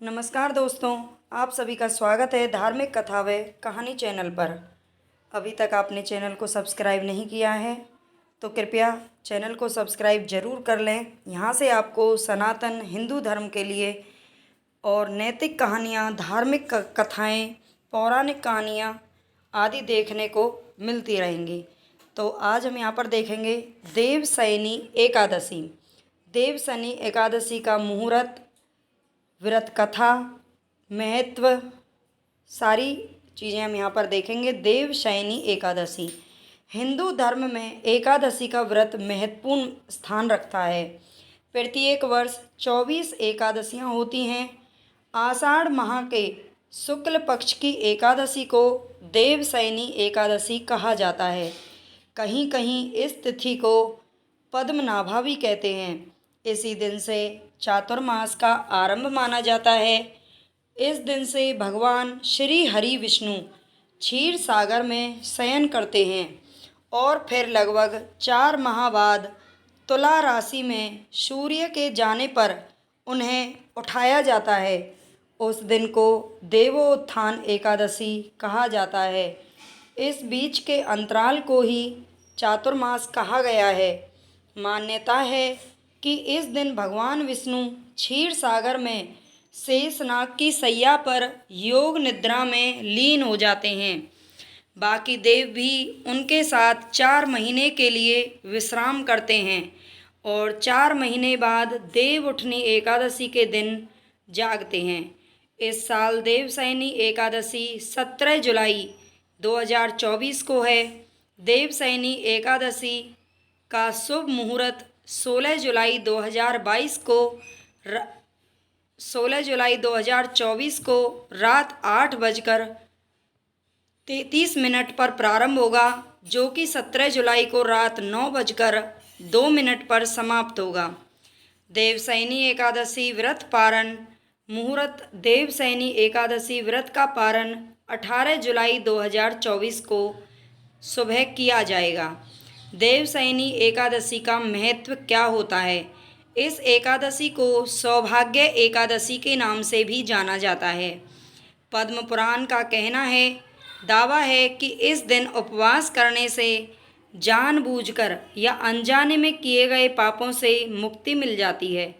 नमस्कार दोस्तों, आप सभी का स्वागत है धार्मिक कथा व कहानी चैनल पर। अभी तक आपने चैनल को सब्सक्राइब नहीं किया है तो कृपया चैनल को सब्सक्राइब ज़रूर कर लें। यहाँ से आपको सनातन हिंदू धर्म के लिए और नैतिक कहानियाँ, धार्मिक कथाएँ, पौराणिक कहानियाँ आदि देखने को मिलती रहेंगी। तो आज हम यहाँ पर देखेंगे देवशयनी एकादशी। देवशयनी एकादशी का मुहूर्त, व्रत कथा, महत्व, सारी चीज़ें हम यहाँ पर देखेंगे। देवशयनी एकादशी हिंदू धर्म में एकादशी का व्रत महत्वपूर्ण स्थान रखता है। प्रत्येक वर्ष 24 एकादशियाँ होती हैं। आषाढ़ माह के शुक्ल पक्ष की एकादशी को देवशयनी एकादशी कहा जाता है। कहीं कहीं इस तिथि को पद्मनाभा भी कहते हैं। इसी दिन से चातुर्मास का आरंभ माना जाता है। इस दिन से भगवान श्री हरि विष्णु क्षीर सागर में शयन करते हैं और फिर लगभग 4 माह बाद तुला राशि में सूर्य के जाने पर उन्हें उठाया जाता है। उस दिन को देवोत्थान एकादशी कहा जाता है। इस बीच के अंतराल को ही चातुर्मास कहा गया है। मान्यता है कि इस दिन भगवान विष्णु क्षीर सागर में शेषनाग की सैया पर योग निद्रा में लीन हो जाते हैं। बाकी देव भी उनके साथ 4 महीने के लिए विश्राम करते हैं और 4 महीने बाद देव उठनी एकादशी के दिन जागते हैं। इस साल देवशयनी एकादशी 17 जुलाई 2024 को है। देवशयनी एकादशी का शुभ मुहूर्त 16 जुलाई 2024 को रात 8:33 पर प्रारंभ होगा, जो कि 17 जुलाई को रात 9:02 पर समाप्त होगा। देवशयनी एकादशी व्रत पारण मुहूर्त। देवशयनी एकादशी व्रत का पारण 18 जुलाई 2024 को सुबह किया जाएगा। देवशयनी एकादशी का महत्व क्या होता है? इस एकादशी को सौभाग्य एकादशी के नाम से भी जाना जाता है। पद्म पुराण का कहना है, दावा है कि इस दिन उपवास करने से जानबूझकर या अनजाने में किए गए पापों से मुक्ति मिल जाती है।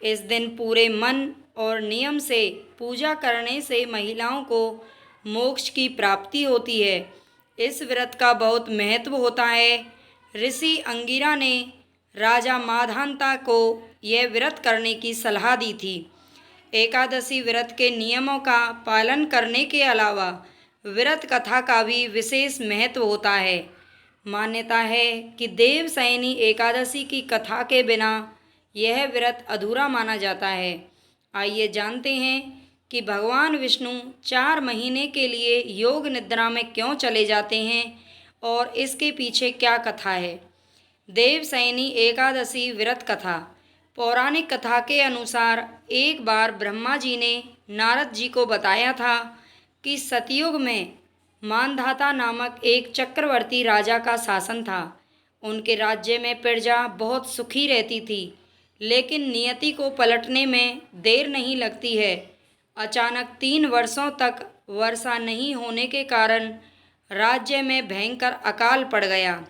इस दिन पूरे मन और नियम से पूजा करने से महिलाओं को मोक्ष की प्राप्ति होती है। इस व्रत का बहुत महत्व होता है। ऋषि अंगिरा ने राजा माधांता को यह व्रत करने की सलाह दी थी। एकादशी व्रत के नियमों का पालन करने के अलावा व्रत कथा का भी विशेष महत्व होता है। मान्यता है कि देवशयनी एकादशी की कथा के बिना यह व्रत अधूरा माना जाता है। आइए जानते हैं कि भगवान विष्णु 4 महीने के लिए योग निद्रा में क्यों चले जाते हैं और इसके पीछे क्या कथा है। देवशयनी एकादशी व्रत कथा। पौराणिक कथा के अनुसार एक बार ब्रह्मा जी ने नारद जी को बताया था कि सतयुग में मानधाता नामक एक चक्रवर्ती राजा का शासन था। उनके राज्य में प्रजा बहुत सुखी रहती थी, लेकिन नियति को पलटने में देर नहीं लगती है। अचानक 3 वर्षों तक वर्षा नहीं होने के कारण राज्य में भयंकर अकाल पड़ गया।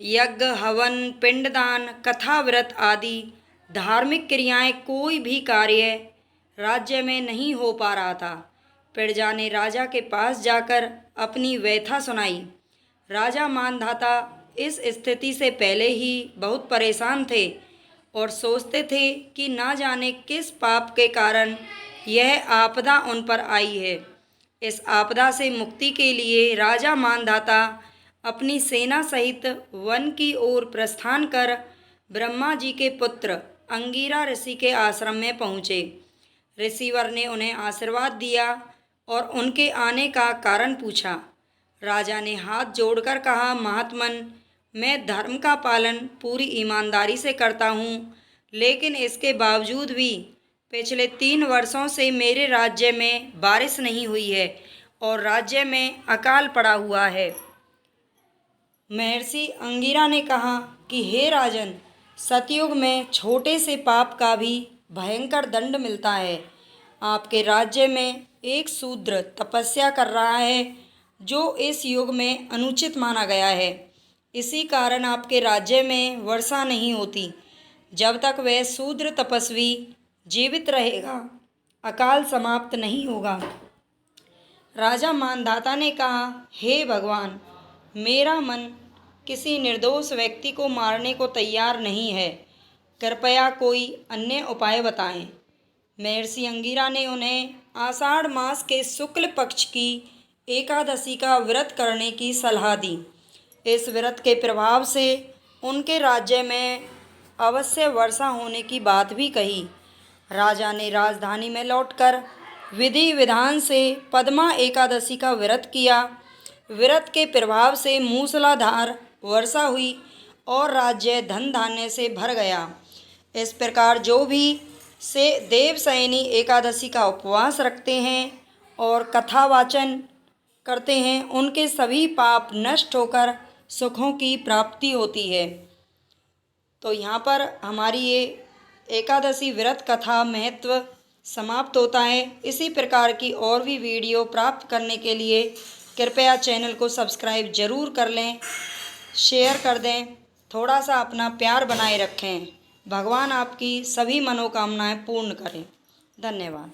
यज्ञ, हवन, पिंडदान, कथा, व्रत आदि धार्मिक क्रियाएं, कोई भी कार्य राज्य में नहीं हो पा रहा था। प्रजा ने राजा के पास जाकर अपनी व्यथा सुनाई। राजा मानधाता इस स्थिति से पहले ही बहुत परेशान थे और सोचते थे कि ना जाने किस पाप के कारण यह आपदा उन पर आई है। इस आपदा से मुक्ति के लिए राजा मानधाता अपनी सेना सहित वन की ओर प्रस्थान कर ब्रह्मा जी के पुत्र अंगिरा ऋषि के आश्रम में पहुँचे। ऋषिवर ने उन्हें आशीर्वाद दिया और उनके आने का कारण पूछा। राजा ने हाथ जोड़कर कहा, महात्मन, मैं धर्म का पालन पूरी ईमानदारी से करता हूँ, लेकिन इसके बावजूद भी पिछले 3 वर्षों से मेरे राज्य में बारिश नहीं हुई है और राज्य में अकाल पड़ा हुआ है। महर्षि अंगिरा ने कहा कि हे राजन, सतयुग में छोटे से पाप का भी भयंकर दंड मिलता है। आपके राज्य में एक शूद्र तपस्या कर रहा है जो इस युग में अनुचित माना गया है। इसी कारण आपके राज्य में वर्षा नहीं होती। जब तक वह शूद्र तपस्वी जीवित रहेगा अकाल समाप्त नहीं होगा। राजा मानधाता ने कहा, हे भगवान, मेरा मन किसी निर्दोष व्यक्ति को मारने को तैयार नहीं है, कृपया कोई अन्य उपाय बताएं। महर्षि अंगिरा ने उन्हें आषाढ़ मास के शुक्ल पक्ष की एकादशी का व्रत करने की सलाह दी। इस व्रत के प्रभाव से उनके राज्य में अवश्य वर्षा होने की बात भी कही। राजा ने राजधानी में लौटकर विधि विधान से पद्मा एकादशी का व्रत किया। व्रत के प्रभाव से मूसलाधार वर्षा हुई और राज्य धन धान्य से भर गया। इस प्रकार जो भी से देवशयनी एकादशी का उपवास रखते हैं और कथा वाचन करते हैं उनके सभी पाप नष्ट होकर सुखों की प्राप्ति होती है। तो यहाँ पर हमारी ये एकादशी व्रत कथा महत्व समाप्त होता है। इसी प्रकार की और भी वीडियो प्राप्त करने के लिए कृपया चैनल को सब्सक्राइब ज़रूर कर लें, शेयर कर दें, थोड़ा सा अपना प्यार बनाए रखें। भगवान आपकी सभी मनोकामनाएं पूर्ण करें। धन्यवाद।